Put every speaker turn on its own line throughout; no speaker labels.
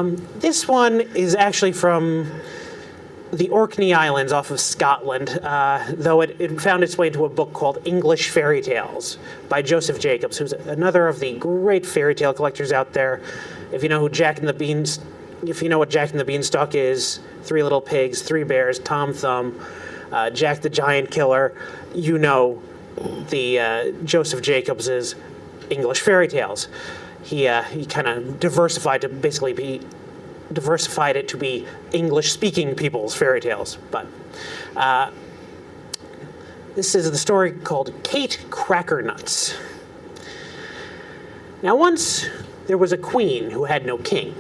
This one is actually from the Orkney Islands off of Scotland, though it found its way into a book called English Fairy Tales by Joseph Jacobs, who's another of the great fairy tale collectors out there. If you know what Jack and the Beanstalk is, Three Little Pigs, Three Bears, Tom Thumb, Jack the Giant Killer, you know the Joseph Jacobs's English fairy tales. He kind of diversified it to be English-speaking people's fairy tales. But this is the story called Kate Crackernuts. Now, once there was a queen who had no king.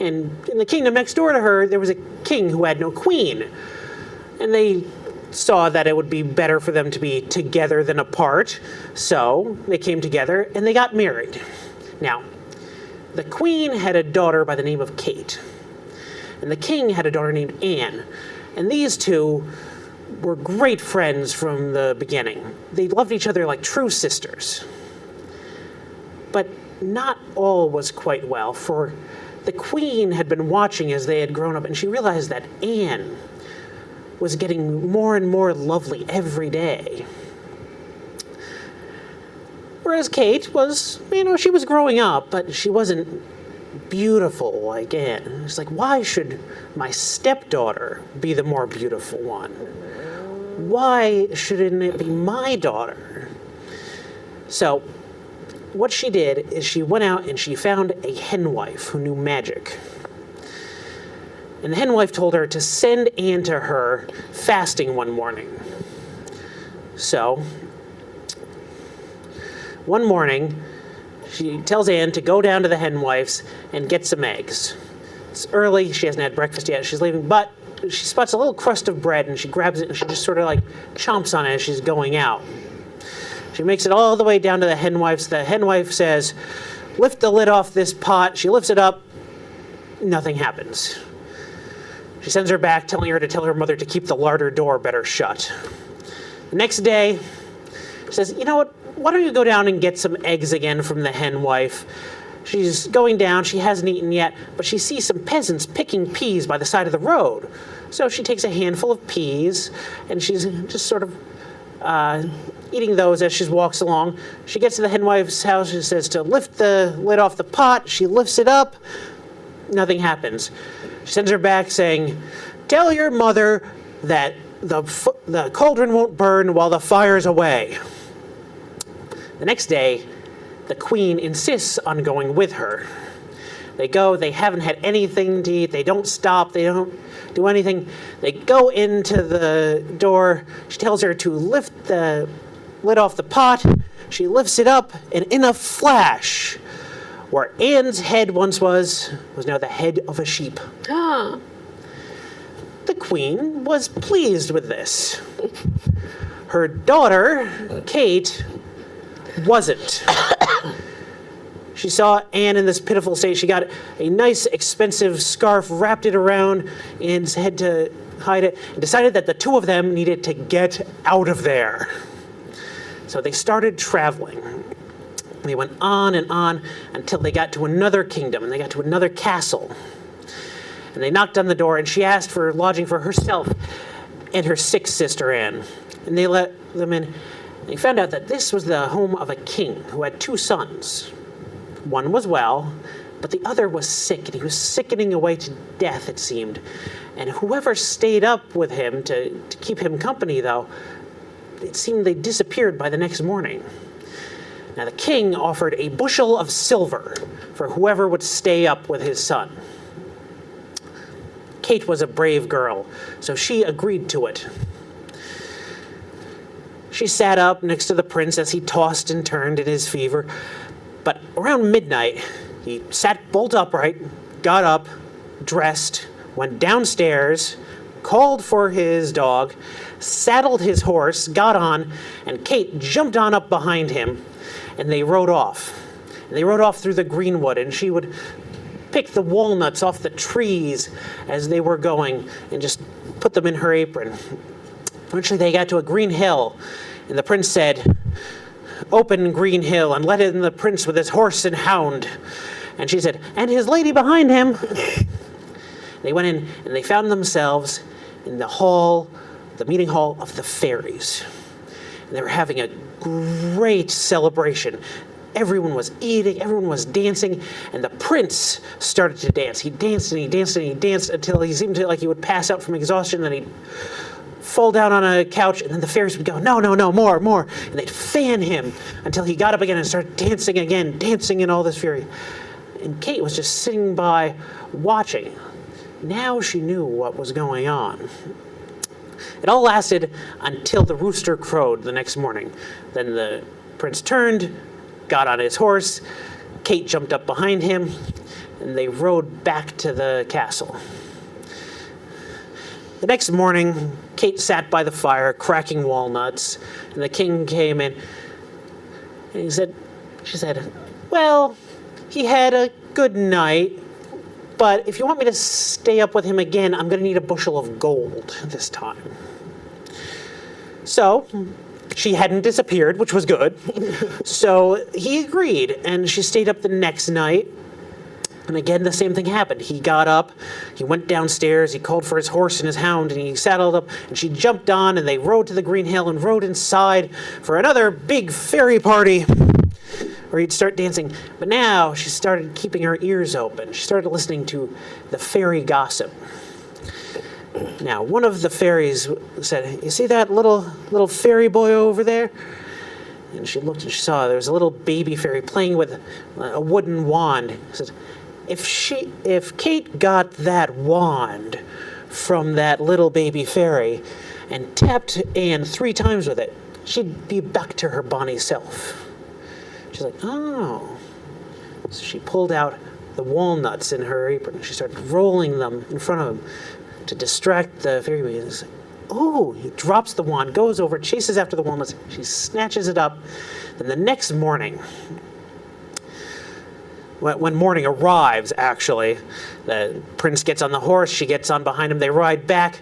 And in the kingdom next door to her, there was a king who had no queen. And they saw that it would be better for them to be together than apart. So they came together and they got married. Now, the queen had a daughter by the name of Kate. And the king had a daughter named Anne. And these two were great friends from the beginning. They loved each other like true sisters. But not all was quite well, for the queen had been watching as they had grown up, and she realized that Anne was getting more and more lovely every day. Whereas Kate was, she was growing up, but she wasn't beautiful like Anne. It's like, why should my stepdaughter be the more beautiful one? Why shouldn't it be my daughter? So what she did is she went out and she found a henwife who knew magic. And the henwife told her to send Anne to her fasting one morning. So one morning, she tells Anne to go down to the henwife's and get some eggs. It's early, she hasn't had breakfast yet, she's leaving, but she spots a little crust of bread and she grabs it and she just sort of like chomps on it as she's going out. She makes it all the way down to the henwife's. The henwife says, lift the lid off this pot. She lifts it up. Nothing happens. She sends her back, telling her to tell her mother to keep the larder door better shut. The next day, she says, you know what? Why don't you go down and get some eggs again from the henwife? She's going down. She hasn't eaten yet, but she sees some peasants picking peas by the side of the road. So she takes a handful of peas, and she's just sort of eating those as she walks along. She gets to the henwife's house. She says to lift the lid off the pot. She lifts it up. Nothing happens. She sends her back saying, tell your mother that the cauldron won't burn while the fire's away. The next day, the queen insists on going with her. They go, they haven't had anything to eat, they don't stop, they don't do anything. They go into the door. She tells her to lift the lid off the pot. She lifts it up, and in a flash, where Anne's head once was now the head of a sheep.
Ah.
The queen was pleased with this. Her daughter, Kate, wasn't. She saw Anne in this pitiful state. She got a nice, expensive scarf, wrapped it around Anne's head to hide it, and decided that the two of them needed to get out of there. So they started traveling. They went on and on until they got to another kingdom, and they got to another castle. And they knocked on the door, and she asked for lodging for herself and her sick sister, Anne. And they let them in. They found out that this was the home of a king who had two sons. One was well, but the other was sick, and he was sickening away to death, it seemed. And whoever stayed up with him to keep him company, though, it seemed they disappeared by the next morning. Now the king offered a bushel of silver for whoever would stay up with his son. Kate was a brave girl, so she agreed to it. She sat up next to the prince as he tossed and turned in his fever. But around midnight, he sat bolt upright, got up, dressed, went downstairs, called for his dog, saddled his horse, got on, and Kate jumped on up behind him, and they rode off. And they rode off through the greenwood, and she would pick the walnuts off the trees as they were going and just put them in her apron. Eventually they got to a green hill, and the prince said, "Open Green Hill, and let in the prince with his horse and hound." And she said, "And his lady behind him." They went in and they found themselves in the meeting hall of the fairies. And they were having a great celebration. Everyone was eating, everyone was dancing, and the prince started to dance. He danced and he danced and he danced until he seemed like he would pass out from exhaustion, and he'd fall down on a couch, and then the fairies would go, "No, no, no, more, more." And they'd fan him until he got up again and started dancing again, dancing in all this fury. And Kate was just sitting by watching. Now she knew what was going on. It all lasted until the rooster crowed the next morning. Then the prince turned, got on his horse, Kate jumped up behind him, and they rode back to the castle. The next morning, Kate sat by the fire, cracking walnuts, and the king came in, and she said, "Well, he had a good night, but if you want me to stay up with him again, I'm going to need a bushel of gold this time." So she hadn't disappeared, which was good. So he agreed, and she stayed up the next night. And again, the same thing happened. He got up, he went downstairs, he called for his horse and his hound, and he saddled up, and she jumped on, and they rode to the Green Hill and rode inside for another big fairy party where he'd start dancing. But now she started keeping her ears open. She started listening to the fairy gossip. Now, one of the fairies said, "You see that little fairy boy over there?" And she looked and she saw there was a little baby fairy playing with a wooden wand. She said, if Kate got that wand from that little baby fairy and tapped Anne 3 times with it, she'd be back to her bonny self. She's like, "Oh." So she pulled out the walnuts in her apron. She started rolling them in front of him to distract the fairy baby. Oh, he drops the wand, goes over, chases after the walnuts. She snatches it up. Then the next morning, when morning arrives, actually, the prince gets on the horse, she gets on behind him, they ride back.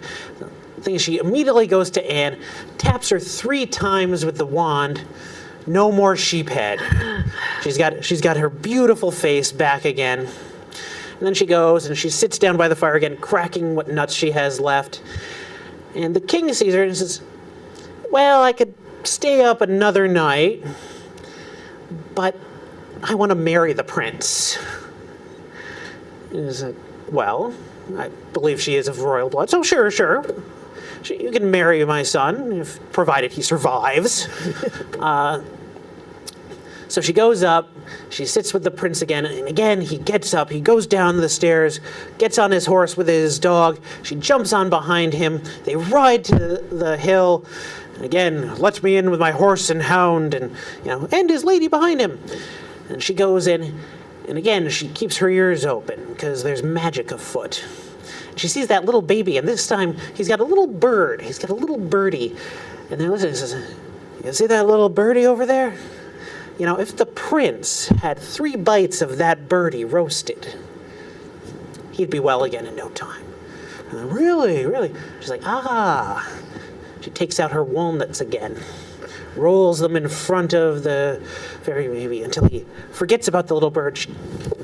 The thing is, she immediately goes to Anne, taps her 3 times with the wand. No more sheephead. She's got her beautiful face back again. And then she goes and she sits down by the fire again, cracking what nuts she has left. And the king sees her and says, "Well, I could stay up another night, but I want to marry the prince." And he's like, "Well, I believe she is of royal blood, so sure. You can marry my son, provided he survives." So she goes up, she sits with the prince again, and again he gets up, he goes down the stairs, gets on his horse with his dog, she jumps on behind him, they ride to the hill, and again, "Let me in with my horse and hound," and his lady behind him. And she goes in, and again she keeps her ears open, because there's magic afoot. She sees that little baby, and this time he's got a little bird, he's got a little birdie, and then listen, he says, "You see that little birdie over there? If the prince had 3 bites of that birdie roasted, he'd be well again in no time." Really? She's like, "Ah." She takes out her walnuts again, rolls them in front of the fairy baby until he forgets about the little bird. She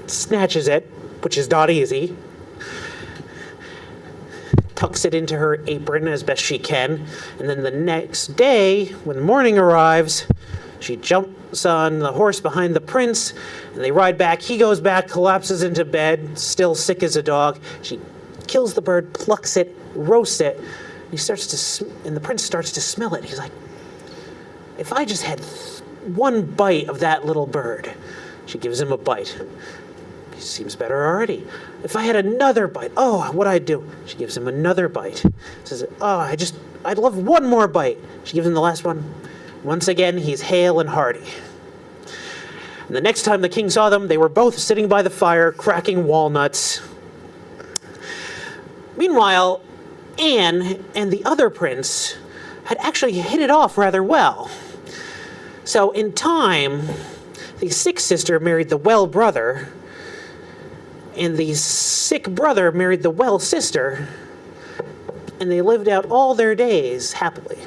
snatches it, which is not easy, tucks it into her apron as best she can, and then the next day, when morning arrives, she jumps on the horse behind the prince, and they ride back. He goes back, collapses into bed, still sick as a dog. She kills the bird, plucks it, roasts it, and the prince starts to smell it. He's like, "If I just had 1 bite of that little bird." She gives him a bite. He seems better already. "If I had another bite, what'd I do?" She gives him another bite. Says, "I'd love 1 more bite." She gives him the last one. Once again, he's hale and hearty. And the next time the king saw them, they were both sitting by the fire, cracking walnuts. Meanwhile, Anne and the other prince had actually hit it off rather well. So in time, the sick sister married the well brother, and the sick brother married the well sister, and they lived out all their days happily.